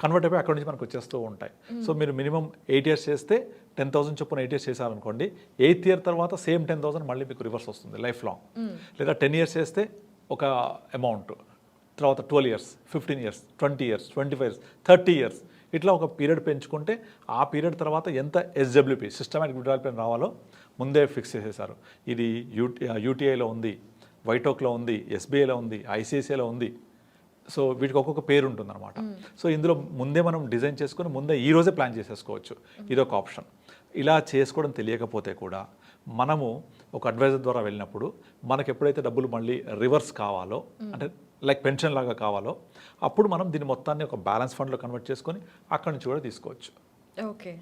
S3: కన్వర్ట్ అయిపోయి అక్కడ నుంచి మనకు వచ్చేస్తూ ఉంటాయి. సో మీరు మినిమం 8 years చేస్తే 10,000 చొప్పున 8 years చేశారనుకోండి, 8th year తర్వాత సేమ్ 10,000 మళ్ళీ మీకు రివర్స్ వస్తుంది లైఫ్ లాంగ్. లేదా 10 years చేస్తే ఒక అమౌంట్, తర్వాత 12 years, 15 years, 20 years, 25 years, 30 years ఇట్లా ఒక పీరియడ్ పెంచుకుంటే ఆ పీరియడ్ తర్వాత ఎంత ఎస్డబ్ల్యూపీ సిస్టమాటిక్ విత్డ్రావల్ ప్లాన్ రావాలో ముందే ఫిక్స్ చేసేసారు. ఇది యూటీఐలో ఉంది, వైటోక్లో ఉంది, ఎస్బీఐలో ఉంది, ఐసిఐసిఐలో ఉంది. సో వీటికి ఒక్కొక్క పేరు ఉంటుందన్నమాట. సో ఇందులో ముందే మనం డిజైన్ చేసుకొని ముందే ఈ రోజే ప్లాన్ చేసేసుకోవచ్చు. ఇదొక ఆప్షన్. ఇలా చేసుకోవడం తెలియకపోతే కూడా మనము ఒక అడ్వైజర్ ద్వారా వెళ్ళినప్పుడు మనకు ఎప్పుడైతే డబ్బులు మళ్ళీ రివర్స్ కావాలో, అంటే లైక్ పెన్షన్ లాగా కావాలో, అప్పుడు మనం దీన్ని మొత్తాన్ని ఒక బ్యాలెన్స్ ఫండ్లో కన్వర్ట్ చేసుకొని అక్కడి నుంచి కూడా తీసుకోవచ్చు.
S2: ఓకే.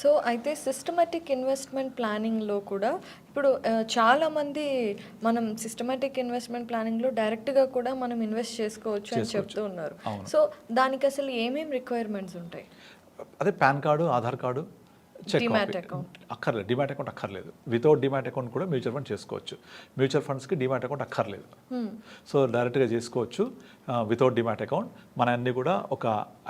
S2: సో అయితే సిస్టమాటిక్ ఇన్వెస్ట్మెంట్ ప్లానింగ్లో కూడా ఇప్పుడు చాలామంది మనం సిస్టమాటిక్ ఇన్వెస్ట్మెంట్ ప్లానింగ్లో డైరెక్ట్గా కూడా మనం ఇన్వెస్ట్ చేసుకోవచ్చు అని చెప్తూ ఉన్నారు. సో దానికి అసలు ఏమేమి రిక్వైర్మెంట్స్ ఉంటాయి?
S3: అదే pan card, Aadhaar card,
S2: demat account
S3: అక్కర్లేదు. డిమాట్ అకౌంట్ అక్కర్లేదు. వితౌట్ డిమాట్ అకౌంట్ కూడా మ్యూచువల్ ఫండ్ చేసుకోవచ్చు. మ్యూచువల్ ఫండ్స్కి డిమాట్ అకౌంట్ అక్కర్లేదు. సో డైరెక్ట్గా చేసుకోవచ్చు వితౌట్ డిమాట్ అకౌంట్. మన అన్నీ కూడా ఒక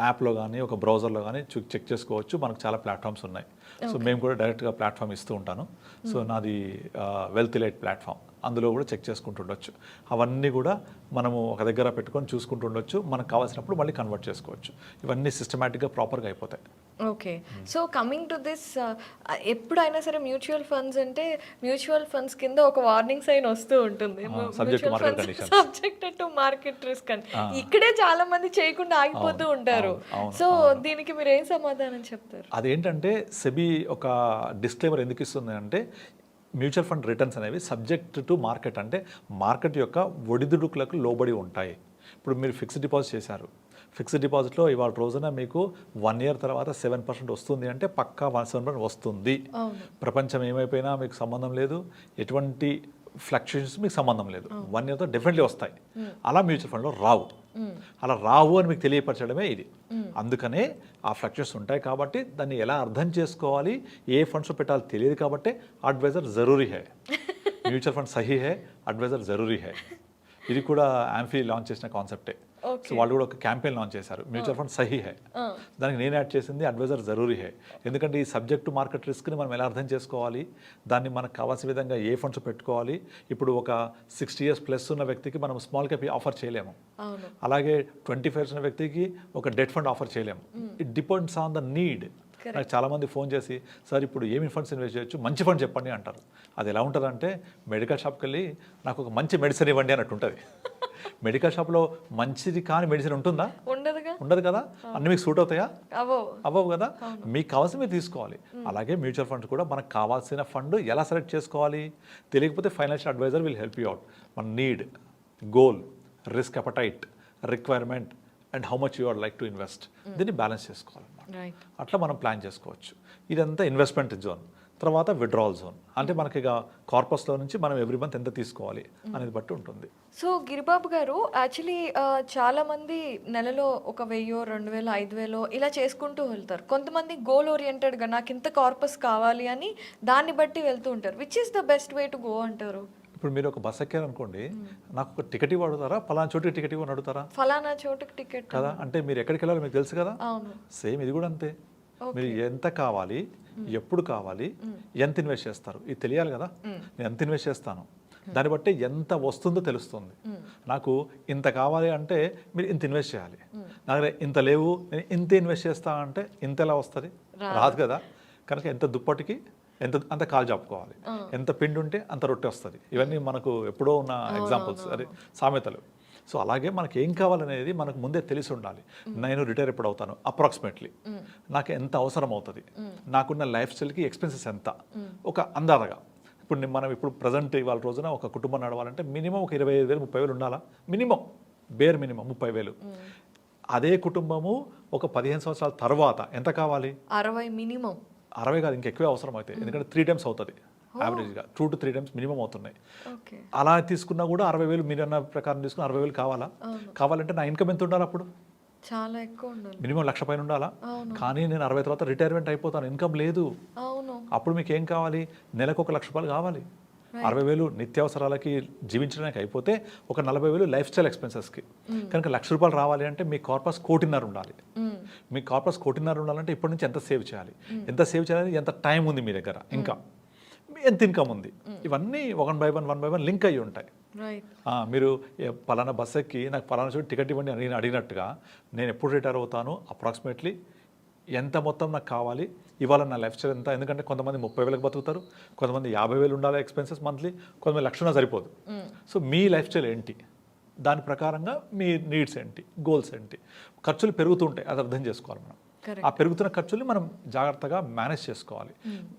S3: యాప్లో కానీ ఒక బ్రౌజర్లో కానీ చెక్ చేసుకోవచ్చు. మనకు చాలా ప్లాట్ఫామ్స్ ఉన్నాయి. సో మేము కూడా డైరెక్ట్గా ప్లాట్ఫామ్ ఇస్తూ ఉంటాను. సో నాది వెల్త్ ఎలైట్ ప్లాట్ఫామ్, అందులో కూడా చెక్ చేసుకుంటుండొచ్చు. అవన్నీ కూడా మనము ఒక దగ్గర పెట్టుకొని చూసుకుంటుండొచ్చు. మనకు కావాల్సినప్పుడు మళ్ళీ కన్వర్ట్ చేసుకోవచ్చు. ఇవన్నీ సిస్టమేటిక్గా ప్రాపర్గా అయిపోతాయి.
S2: Okay. So coming to this, ఎప్పుడైనా సరే మ్యూచువల్ ఫండ్స్ అంటే మ్యూచువల్ ఫండ్స్ కింద ఒక వార్నింగ్ సైన్ వస్తూ ఉంటుంది, సబ్జెక్టెడ్ టు మార్కెట్ రిస్క్ అని. ఇక్కడే చాలా మంది చేయకుండా ఆగిపోతూ ఉంటారు. సో దీనికి మీరు ఏం సమాధానం చెప్తారు?
S3: అదేంటంటే సెబీ ఒక డిస్క్లైమర్ ఎందుకు ఇస్తుంది అంటే, మ్యూచువల్ ఫండ్ రిటర్న్స్ అనేవి సబ్జెక్ట్ టు మార్కెట్, అంటే మార్కెట్ యొక్క ఒడిదుడుకులకు లోబడి ఉంటాయి. ఇప్పుడు మీరు ఫిక్స్డ్ డిపాజిట్ చేశారు. ఫిక్స్డ్ డిపాజిట్లో ఇవాళ రోజున మీకు 1 year తర్వాత 7% వస్తుంది అంటే పక్కా 7% వస్తుంది. ప్రపంచం ఏమైపోయినా మీకు సంబంధం లేదు, ఎటువంటి ఫ్లక్చుయేషన్స్ మీకు సంబంధం లేదు. 1 yearతో డెఫినెట్లీ వస్తాయి. అలా మ్యూచువల్ ఫండ్లో రావు. అలా రావు అని మీకు తెలియపరచడమే ఇది. అందుకనే ఆ ఫ్లక్చుయేషన్స్ ఉంటాయి కాబట్టి దాన్ని ఎలా అర్థం చేసుకోవాలి, ఏ ఫండ్స్లో పెట్టాలో తెలియదు కాబట్టి అడ్వైజర్ జరూరీ హై. మ్యూచువల్ ఫండ్ సహీ హై, అడ్వైజర్ జరూరీ హై. ఇది కూడా యాంఫీ లాంచ్ చేసిన కాన్సెప్టే. సో వాళ్ళు కూడా ఒక క్యాంపెయిన్ లాంచ్ చేశారు, మ్యూచువల్ ఫండ్ సహీ హై. దానికి నేను యాడ్ చేసింది అడ్వైజర్ జరూరీ హై. ఎందుకంటే ఈ సబ్జెక్ట్ టు మార్కెట్ రిస్క్ని మనం ఎలా అర్థం చేసుకోవాలి, దాన్ని మనకు కావాల్సిన విధంగా ఏ ఫండ్స్ పెట్టుకోవాలి. ఇప్పుడు ఒక 60 years ప్లస్ ఉన్న వ్యక్తికి మనం స్మాల్ క్యాప్ ఆఫర్ చేయలేము. అలాగే 25 years ఉన్న వ్యక్తికి ఒక డెట్ ఫండ్ ఆఫర్ చేయలేము. It depends on the need. నాకు చాలామంది ఫోన్ చేసి, సార్ ఇప్పుడు ఏమి ఫండ్స్ ఇన్వెస్ట్ చేయొచ్చు, మంచి ఫండ్ చెప్పండి అంటారు. అది ఎలా ఉంటుందంటే, మెడికల్ షాప్కి వెళ్ళి నాకు ఒక మంచి మెడిసిన్ ఇవ్వండి అన్నట్టు ఉంటుంది. మెడికల్ షాప్లో మంచిది కాని మెడిసిన్ ఉంటుందా? ఉండదు కదా. అన్ని మీకు సూట్ అవుతాయా? అవ్వవు కదా. మీకు కావాల్సిన మీరు తీసుకోవాలి. అలాగే మ్యూచువల్ ఫండ్స్ కూడా మనకు కావాల్సిన ఫండ్ ఎలా సెలెక్ట్ చేసుకోవాలి తెలియకపోతే financial advisor will help you out. మన need, goal, risk appetite, requirement and how much you are like to invest, దీన్ని బ్యాలెన్స్ చేసుకోవాలన్నమాట. అట్లా మనం ప్లాన్ చేసుకోవచ్చు. ఇదంతా ఇన్వెస్ట్మెంట్ జోన్. తర్వాత విడ్రావల్ జోన్ అంటే మనకి ఇక కార్పస్లో నుంచి మనం ఎవ్రీ మంత్ ఎంత తీసుకోవాలి అనేది బట్టి ఉంటుంది.
S2: సో గిరిబాబు గారు, యాక్చువల్లీ చాలామంది నెలలో 1,000, 2,000, 5,000 ఇలా చేసుకుంటూ వెళ్తారు. కొంతమంది గోల్ ఓరియంటెడ్గా నాకు ఇంత కార్పస్ కావాలి అని దాన్ని బట్టి వెళ్తూ ఉంటారు. Which is the best way to go అంటారు?
S3: ఇప్పుడు మీరు ఒక బస్ ఎక్కారనుకోండి, నాకు ఒక టికెట్ ఇవ్వ అడుగుతారా, పలానా చోటుకి టికెట్ ఇవ్వని అడుగుతారా
S2: ఫలానా చోటుకి టికెట్
S3: కదా? అంటే మీరు ఎక్కడికి వెళ్ళాలో మీకు తెలుసు కదా.
S2: అవును.
S3: సేమ్ ఇది కూడా అంతే. మీరు ఎంత కావాలి, ఎప్పుడు కావాలి, ఎంత ఇన్వెస్ట్ చేస్తారు, ఇది తెలియాలి కదా. నేను ఎంత ఇన్వెస్ట్ చేస్తాను, దాన్ని బట్టి ఎంత వస్తుందో తెలుస్తుంది. నాకు ఇంత కావాలి అంటే మీరు ఇంత ఇన్వెస్ట్ చేయాలి. నా దగ్గర ఇంత లేవు, నేను ఇంత ఇన్వెస్ట్ చేస్తా అంటే ఇంత ఎలా వస్తుంది, రాదు కదా. కనుక ఎంత దుప్పటికి అంత కాలు చాపుకోవాలి, ఎంత పిండి ఉంటే అంత రొట్టె వస్తుంది. ఇవన్నీ మనకు ఎప్పుడో ఉన్న ఎగ్జాంపుల్స్, అదే సామెతలు. సో అలాగే మనకి ఏం కావాలనేది మనకు ముందే తెలిసి ఉండాలి. నేను రిటైర్ ఎప్పుడు అవుతాను, అప్రాక్సిమేట్లీ నాకు ఎంత అవసరం అవుతుంది, నాకున్న లైఫ్ స్టైల్కి ఎక్స్పెన్సెస్ ఎంత, ఒక అందాజగా. ఇప్పుడు మనం ఇప్పుడు ప్రజెంట్ ఇవాళ రోజున ఒక కుటుంబం నడవాలంటే మినిమం ఒక 25,000 30,000 ఉండాలా, మినిమం, బేర్ మినిమం 30,000. అదే కుటుంబము ఒక 15 సంవత్సరాల తర్వాత ఎంత కావాలి,
S2: 60 మినిమం.
S3: 60 కాదు, ఇంకెక్కువే అవసరం అవుతాయి. ఎందుకంటే 3 times అవుతుంది యావరేజ్గా, 2 to 3 times మినిమం అవుతున్నాయి. అలా తీసుకున్నా కూడా 60,000 మీరు అన్న ప్రకారం తీసుకుని 60,000 కావాలా? కావాలంటే నా ఇన్కమ్ ఎంత ఉండాలి అప్పుడు?
S2: చాలా ఎక్కువ ఉండాలి,
S3: మినిమం 1,00,000 పైన ఉండాలా. కానీ నేను 60 తర్వాత రిటైర్మెంట్ అయిపోతాను, ఇన్కమ్ లేదు. అప్పుడు మీకు ఏం కావాలి, నెలకు ఒక 1,00,000 రూపాయలు కావాలి. 60,000 నిత్యావసరాలకి జీవించడానికి అయిపోతే ఒక 40,000 లైఫ్ స్టైల్ ఎక్స్పెన్సెస్కి. కనుక 1,00,000 రూపాయలు రావాలి అంటే మీ కార్పస్ 1,50,000 ఉండాలి. మీ కార్పస్ 1,50,000 ఉండాలంటే ఇప్పటి నుంచి ఎంత సేవ్ చేయాలి, ఎంత సేవ్ చేయాలి, ఎంత టైం ఉంది మీ దగ్గర, ఇంకా ఎంత ఇన్కమ్ ఉంది, ఇవన్నీ 1 by 1 లింక్ అయ్యి ఉంటాయి. మీరు పలానా బస్ ఎక్కి నాకు పలానా చోటు టికెట్ ఇవ్వండి అని అడిగినట్టుగా నేను ఎప్పుడు రిటైర్ అవుతాను, అప్రాక్సిమేట్లీ ఎంత మొత్తం నాకు కావాలి, ఇవాళ నా లైఫ్ స్టైల్ ఎంత. ఎందుకంటే కొంతమంది 30,000 బతుకుతారు, కొంతమంది 50,000 ఉండాలి ఎక్స్పెన్సెస్ మంత్లీ, కొంతమంది 1,00,000 సరిపోదు. సో మీ లైఫ్ స్టైల్ ఏంటి, దాని ప్రకారంగా మీ నీడ్స్ ఏంటి, గోల్స్ ఏంటి. ఖర్చులు పెరుగుతూ ఉంటాయి, అది అర్థం చేసుకోవాలి మనం. ఆ పెరుగుతున్న ఖర్చుల్ని మనం జాగ్రత్తగా మేనేజ్ చేసుకోవాలి.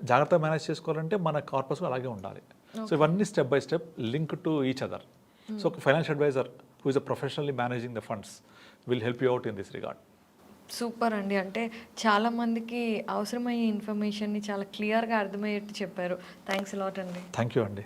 S3: జాగ్రత్తగా మేనేజ్ చేసుకోవాలంటే మన కార్పస్ అలాగే ఉండాలి. సో ఇవన్నీ step by step link to each other. So ఒక financial advisor who is a professionally managing the funds will help you out in this regard.
S2: Super అండి. అంటే చాలామందికి అవసరమయ్యే ఇన్ఫర్మేషన్ని చాలా క్లియర్గా అర్థమయ్యేట్టు చెప్పారు. థ్యాంక్స్ లాట్ అండి.
S3: థ్యాంక్ యూ అండి.